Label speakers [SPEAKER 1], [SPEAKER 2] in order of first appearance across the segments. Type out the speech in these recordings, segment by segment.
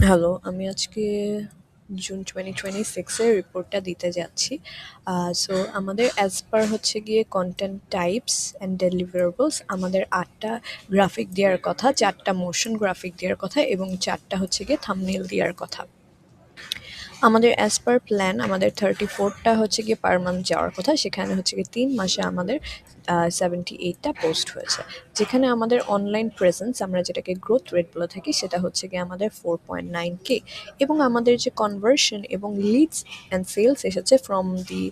[SPEAKER 1] Hello, আমি আজকে June 2026 এর রিপোর্টটা দিতে যাচ্ছি। সো আমাদের অ্যাজ পার হচ্ছে গিয়ে কনটেন্ট টাইপস অ্যান্ড ডেলিভারেবলস আমাদের 8টা গ্রাফিক দেওয়ার কথা, 4টা মোশন গ্রাফিক দেওয়ার কথা এবং 4টা হচ্ছে গিয়ে থাম্বনেইল দেওয়ার কথা। আমাদের অ্যাজ পার প্ল্যান আমাদের 34টা হচ্ছে গিয়ে পার মান্থ যাওয়ার কথা, সেখানে হচ্ছে গিয়ে 3 মাসে আমাদের 78টা পোস্ট হয়েছে। যেখানে আমাদের অনলাইন প্রেজেন্স আমরা যেটাকে গ্রোথ রেট বলে থাকি সেটা হচ্ছে গিয়ে আমাদের 4.9K এবং আমাদের যে কনভার্সন এবং লিডস অ্যান্ড সেলস এসেছে ফ্রম দি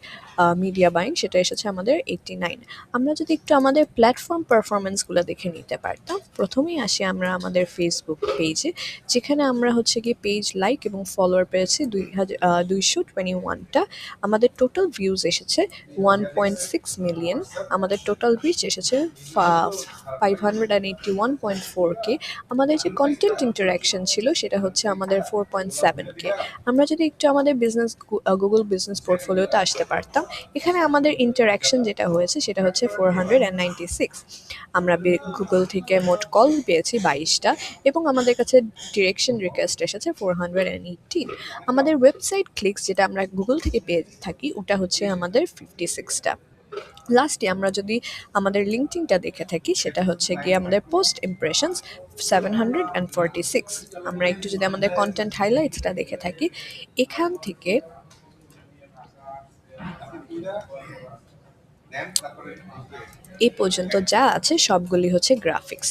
[SPEAKER 1] মিডিয়া বাইং সেটা এসেছে আমাদের 89। আমরা যদি একটু আমাদের প্ল্যাটফর্ম পারফরমেন্সগুলো দেখে নিতে পারতাম, প্রথমেই আসি আমরা আমাদের ফেসবুক পেজে, যেখানে আমরা হচ্ছে গিয়ে পেজ লাইক এবং ফলোয়ার পেয়েছি 221টা। আমাদের টোটাল ভিউজ এসেছে 1.6 মিলিয়ন। আমাদের টোটাল রিচ এসেছে 581.4K। আমাদের যে কন্টেন্ট ইন্টারাকশন ছিল সেটা হচ্ছে আমাদের 4.7K। আমরা যদি একটু আমাদের গুগল বিজনেস পোর্টফোলিওতে আসতে পারতাম, এখানে আমাদের ইন্টারাকশন যেটা হয়েছে সেটা হচ্ছে 496। আমরা গুগল থেকে মোট কল পেয়েছি 22টা এবং আমাদের কাছে ডিরেকশন রিকোয়েস্ট এসেছে 418। আমাদের ওয়েবসাইট ক্লিকস যেটা আমরা গুগল থেকে পেয়ে থাকি ওটা হচ্ছে আমাদের 56টা। লাস্টে আমরা যদি আমাদের লিঙ্কডিনটা দেখে থাকি সেটা হচ্ছে গিয়ে আমাদের পোস্ট ইমপ্রেশনস 746। আমরা একটু যদি আমাদের কন্টেন্ট হাইলাইটসটা দেখে থাকি, এখান থেকে এ পর্যন্ত যা আছে সবগুলি হচ্ছে গ্রাফিক্স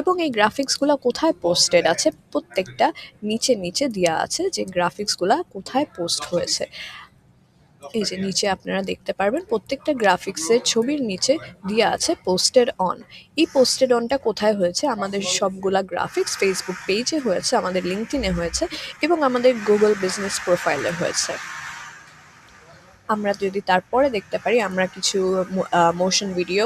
[SPEAKER 1] এবং এই গ্রাফিক্সগুলো কোথায় পোস্টেড আছে প্রত্যেকটা নিচে নিচে দেওয়া আছে যে গ্রাফিক্সগুলো কোথায় পোস্ট হয়েছে। এই যে নিচে আপনারা দেখতে পারবেন প্রত্যেকটা গ্রাফিক্সের ছবির নিচে দেওয়া আছে পোস্টেড অন। এই পোস্টেড অনটা কোথায় হয়েছে? আমাদের সবগুলা গ্রাফিক্স ফেসবুক পেজে হয়েছে, আমাদের লিঙ্কডইনে হয়েছে এবং আমাদের গুগল বিজনেস প্রোফাইলে হয়েছে। আমরা যদি তারপরে দেখতে পারি আমরা কিছু মোশন ভিডিও,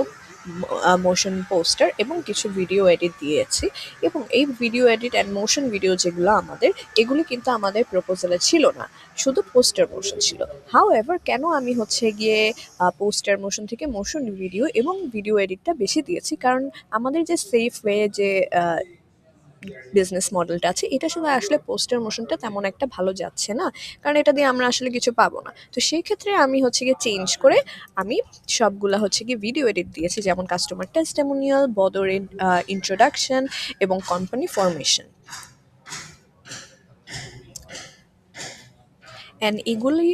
[SPEAKER 1] মোশন পোস্টার এবং কিছু ভিডিও এডিট দিয়েছি এবং এই video edit and motion video যেগুলো আমাদের, এগুলি কিন্তু আমাদের প্রপোজালে ছিল না, শুধু পোস্টার মোশন ছিল। হাউ এভার কেন আমি হচ্ছে গিয়ে পোস্টার মোশন থেকে মোশন ভিডিও এবং ভিডিও এডিটটা বেশি দিয়েছি, কারণ আমাদের যে সেফ ওয়ে যে বিজনেস মডেলটা আছে এটা শুধু আসলে পোস্টার মোশনটা তেমন একটা ভালো যাচ্ছে না, কারণ এটা দিয়ে আমরা আসলে কিছু পাবো না। তো সেই ক্ষেত্রে আমি হচ্ছে গিয়ে চেঞ্জ করে আমি সবগুলা হচ্ছে গিয়ে ভিডিও এডিট দিয়েছি, যেমন কাস্টমার টেস্টিমোনিয়াল, বদরের ইন্ট্রোডাকশন এবং কোম্পানি ফরমেশন। অ্যান্ড এগুলি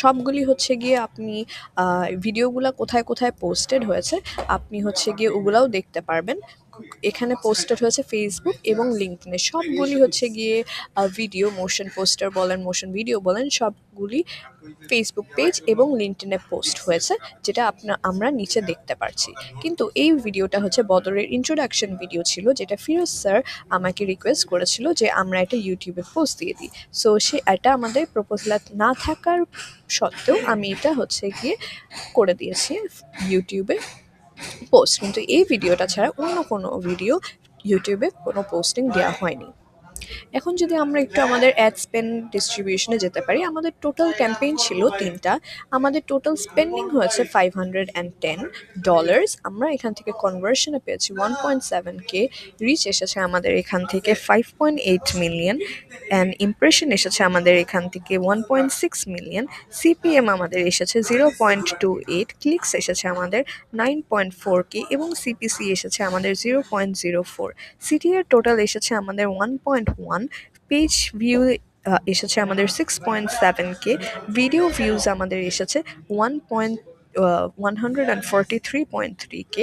[SPEAKER 1] সবগুলি হচ্ছে গিয়ে আপনি ভিডিওগুলো কোথায় কোথায় পোস্টেড হয়েছে আপনি হচ্ছে গিয়ে ওগুলাও দেখতে পারবেন। এখানে পোস্টেড হয়েছে ফেসবুক এবং লিঙ্কডইনে, সবগুলি হচ্ছে গিয়ে ভিডিও, মোশন পোস্টার বলেন, মোশন ভিডিও বলেন, সবগুলি ফেসবুক পেজ এবং লিঙ্কডইনে পোস্ট হয়েছে, যেটা আমরা নিচে দেখতে পারছি। কিন্তু এই ভিডিওটা হচ্ছে বদরের ইন্ট্রোডাকশন ভিডিও ছিল, যেটা ফিরোজ স্যার আমাকে রিকোয়েস্ট করেছিল যে আমরা এটা ইউটিউবে পোস্ট দিয়ে দিই। সো এটা আমাদের প্রপোজাল না থাকার সত্ত্বেও আমি এটা হচ্ছে গিয়ে করে দিয়েছি ইউটিউবে পোস্ট, কিন্তু এই ভিডিওটা ছাড়া অন্য কোনো ভিডিও ইউটিউবে কোনো পোস্টিং দেওয়া হয়নি। এখন যদি আমরা একটু আমাদের অ্যাড স্পেন্ড ডিস্ট্রিবিউশনে যেতে পারি, আমাদের টোটাল ক্যাম্পেইন ছিল 3টা। আমাদের টোটাল স্পেন্ডিং হয়েছে $510। আমরা এখান থেকে কনভার্সনে পেয়েছি 1.7K। রিচ এসেছে আমাদের এখান থেকে 5.8 মিলিয়ন অ্যান্ড ইমপ্রেশন এসেছে আমাদের এখান থেকে 1.6 মিলিয়ন। সিপিএম আমাদের এসেছে 0.28, ক্লিকস এসেছে আমাদের 9.4K এবং সিপিসি এসেছে আমাদের 0.04। সিটিআর টোটাল এসেছে আমাদের 1.1। পেজ ভিউ এসেছে আমাদের 6.7K। ভিডিও ভিউজ আমাদের এসেছে 143.3K।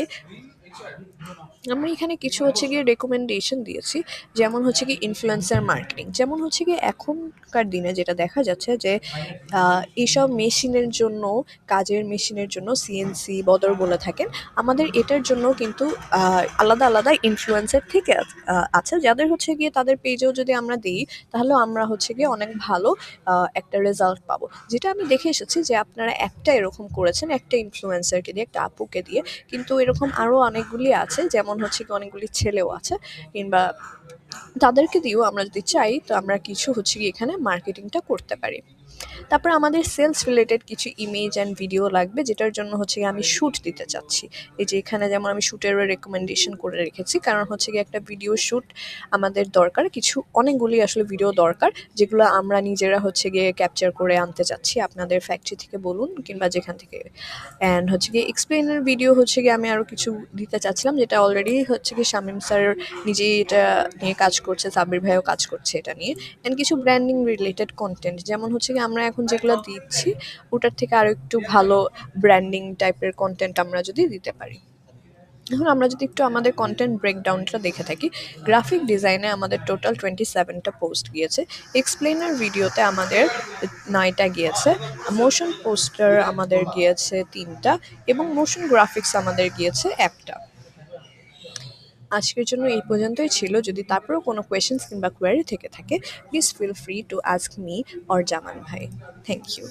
[SPEAKER 1] আমরা এখানে কিছু হচ্ছে গিয়ে রেকমেন্ডেশন দিয়েছি, যেমন হচ্ছে কি ইনফ্লুয়েন্সার মার্কেটিং, যেমন হচ্ছে কি এখনকার দিনে যেটা দেখা যাচ্ছে যে এইসব মেশিনের জন্য, কাজের মেশিনের জন্য সিএনসি বদর বলে থাকেন, আমাদের এটার জন্য কিন্তু আলাদা আলাদা ইনফ্লুয়েন্সার থেকে আছে, যাদের হচ্ছে গিয়ে তাদের পেজেও যদি আমরা দিই তাহলে আমরা হচ্ছে গিয়ে অনেক ভালো একটা রেজাল্ট পাবো। যেটা আমি দেখে এসেছি যে আপনারা একটা এরকম করেছেন, একটা ইনফ্লুয়েন্সারকে দিয়ে, একটা আপুকে দিয়ে, কিন্তু এরকম আরও অনেকগুলি আছে, যেমন হচ্ছে কি অনেকগুলি ছেলেও আছে, কিংবা তাদেরকে দিয়েও আমরা যদি চাই তো আমরা কিছু হচ্ছে কি এখানে মার্কেটিংটা করতে পারি। তারপর আমাদের সেলস রিলেটেড কিছু ইমেজ অ্যান্ড ভিডিও লাগবে, যেটার জন্য হচ্ছে গিয়ে আমি শ্যুট দিতে চাচ্ছি। এই যে এখানে যেমন আমি শ্যুটেরও রেকমেন্ডেশন করে রেখেছি, কারণ হচ্ছে গিয়ে একটা ভিডিও শ্যুট আমাদের দরকার, কিছু অনেকগুলি আসলে ভিডিও দরকার, যেগুলো আমরা নিজেরা হচ্ছে গিয়ে ক্যাপচার করে আনতে চাচ্ছি, আপনাদের ফ্যাক্টরি থেকে বলুন কিংবা যেখান থেকে। অ্যান্ড হচ্ছে গিয়ে এক্সপ্লেনের ভিডিও হচ্ছে গিয়ে আমি আরও কিছু দিতে চাচ্ছিলাম, যেটা অলরেডি হচ্ছে গিয়ে শামীম স্যার নিজেই এটা নিয়ে কাজ করছে, সাব্বির ভাইও কাজ করছে এটা নিয়ে। অ্যান্ড কিছু ব্র্যান্ডিং রিলেটেড কন্টেন্ট, যেমন হচ্ছে গিয়ে আমরা এখন যেগুলো দিচ্ছি ওটার থেকে আরও একটু ভালো ব্র্যান্ডিং টাইপের কন্টেন্ট আমরা যদি দিতে পারি। এখন আমরা যদি একটু আমাদের কন্টেন্ট ব্রেকডাউনটা দেখে থাকি, গ্রাফিক ডিজাইনে আমাদের টোটাল 27টা পোস্ট গিয়েছে, এক্সপ্লেনার ভিডিওতে আমাদের 9টা গিয়েছে, মোশন পোস্টার আমাদের গিয়েছে 3টা, এবং মোশন গ্রাফিক্স আমাদের গিয়েছে 1টা। আজকের জন্য এই পর্যন্তই ছিল। যদি তারপরেও কোনো কোয়েশ্চেন্স কিংবা কোয়ারি থেকে থাকে, please feel free to ask me or Zaman ভাই। Thank you.